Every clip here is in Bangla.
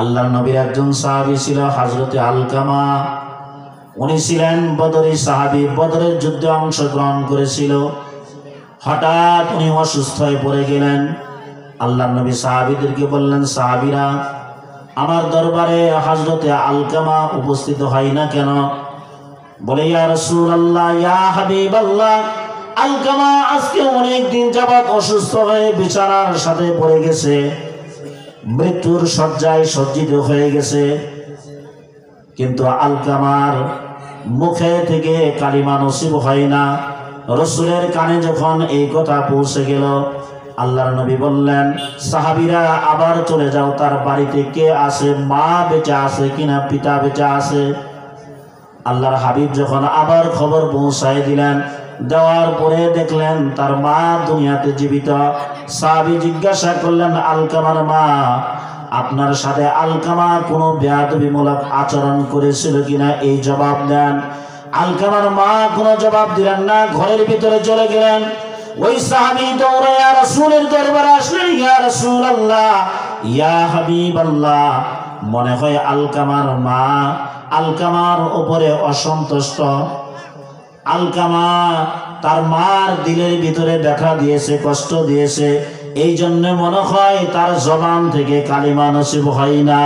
আল্লাহর নবীর একজন সাহাবী ছিল হযরতে আলকামা। উনি ছিলেন বদরি সাহাবী, বদরের যুদ্ধে অংশগ্রহণ করেছিল। হঠাৎ উনি অসুস্থ হয়ে পড়ে গেলেন। আল্লাহর নবী সাহাবীদেরকে বললেন, সাহাবীরা, আমার দরবারে হযরতে আলকামা উপস্থিত হয় না কেন? বলে, ইয়া রাসূলুল্লাহ, ইয়া হাবিবাল্লাহ, আলকামা আজকে অনেক দিন যাবত অসুস্থ হয়ে বিছানার সাথে পড়ে গেছে, মৃত্যুর শয্যায় সজ্জিত হয়ে গেছে। কিন্তু আলকামার মুখে থেকে কালিমা নসিব হয় না। রাসূলের কানে যখন এই কথা পৌঁছে গেল, আল্লাহর নবী বললেন, সাহাবীরা আবার চলে যাও, তার বাড়িতে কে আছে, মা বেঁচে আছে কিনা, পিতা বেঁচে আছে। আল্লাহর হাবিব যখন আবার খবর পৌঁছায় দিলেন, দেওয়ার পরে দেখলেন তার মা দুনিয়াতে জীবিত। সাহাবী জিজ্ঞাসা করলেন, আলকামার মা, আপনার সাথে আলকামা কোনো বেয়াদবিমূলক আচরণ করেছিল কিনা, এই জবাব দেন। আলকামার মা কোনো জবাব দিলেন না, ঘরের ভিতরে চলে গেলেন। ওই সাহাবী দৌড়ায়া রাসূলের দরবারে আসলেন, ইয়া রাসূলুল্লাহ, ইয়া হাবিবাল্লাহ, মনে হয় আলকামার মা আলকামার উপরে অসন্তুষ্ট। আলকামা তার মার দিলের ভিতরে ব্যথা দিয়েছে, কষ্ট দিয়েছে, এই জন্য মনে হয় তার জবান থেকে কালিমা নসিব হয় না।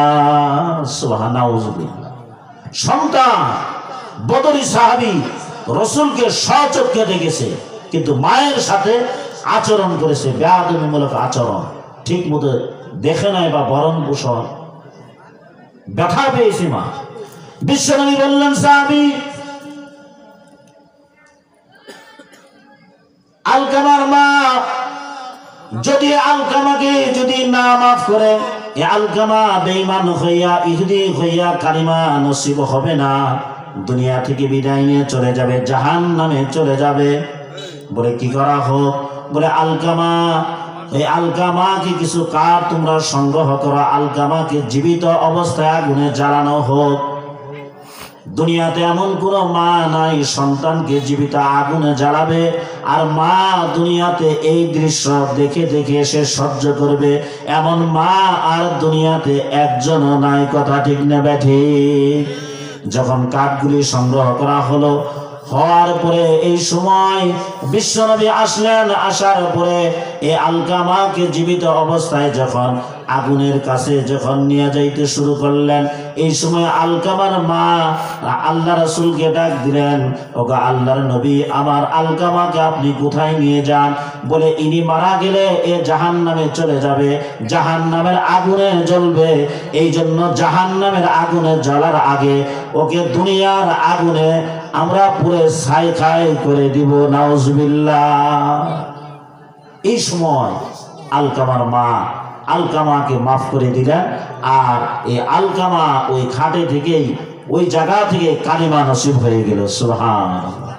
সুবহানাল্লাহ। সন্তান বদরি সাহাবী রাসূলকে সচক্ষে দেখেছে, কিন্তু মায়ের সাথে আচরণ করেছে বেয়াদবিমূলক আচরণ, ঠিক মতো দেখে নাই বা ভরণ পোষণ, ব্যথা পেয়েছে মা। বিশ্বনবী বললেন, সাহাবী, আলকামার মা যদি আলকামাকে যদি না মাফ করে, আলকামা বেঈমান হইয়া ইহুদি হইয়া কালিমা নসিব হবে না, দুনিয়া থেকে বিদায় নিয়ে চলে যাবে, জাহান্নামে চলে যাবে। বলে, কি করা হোক? বলে, আলকামা, এই আলকামাকে কিছু কাঠ তোমরা সংগ্রহ করো, আলকামাকে জীবিত অবস্থায় আগুনে জ্বালানো হোক। দুনিয়াতে এমন কোনো মা নাই সন্তানকে জীবিত আগুনে জ্বালাবে, আর মা দুনিয়াতে এই দৃশ্য দেখে দেখে সে সহ্য করবে, এমন মা আর দুনিয়াতে একজনও নাই। কথা ঠিক না ঠিক? যখন কাঠগুলি সংগ্রহ করা হলো, হওয়ার পরে এই সময় বিশ্বনবী আসলেন। আসার পরে এই আলকামাকে জীবিত অবস্থায় যখন আগুনের কাছে যখন নিয়ে যাইতে শুরু করলেন, এই সময় আলকামার মা আল্লাহ রাসূলকে ডাক দিলেন, ওগো আল্লাহর নবী, আমার আলকামাকে আপনি কোথায় নিয়ে যান? বলে, ইনি মারা গেলে এ জাহান্নামে চলে যাবে, জাহান্নামের আগুনে জ্বলবে, এই জন্য জাহান্নামের আগুনে জ্বলার আগে ওকে দুনিয়ার আগুনে আমরা পুরো ছাই খাই করে দিব। নাউজুবিল্লাহ। এই সময় আলকামার মা আলকামাকে মাফ করে দিলেন, আর এই আলকামা ওই খাটে থেকেই, ওই জায়গা থেকে কালিমা নসিব হয়ে গেল। সুবহানাল্লাহ।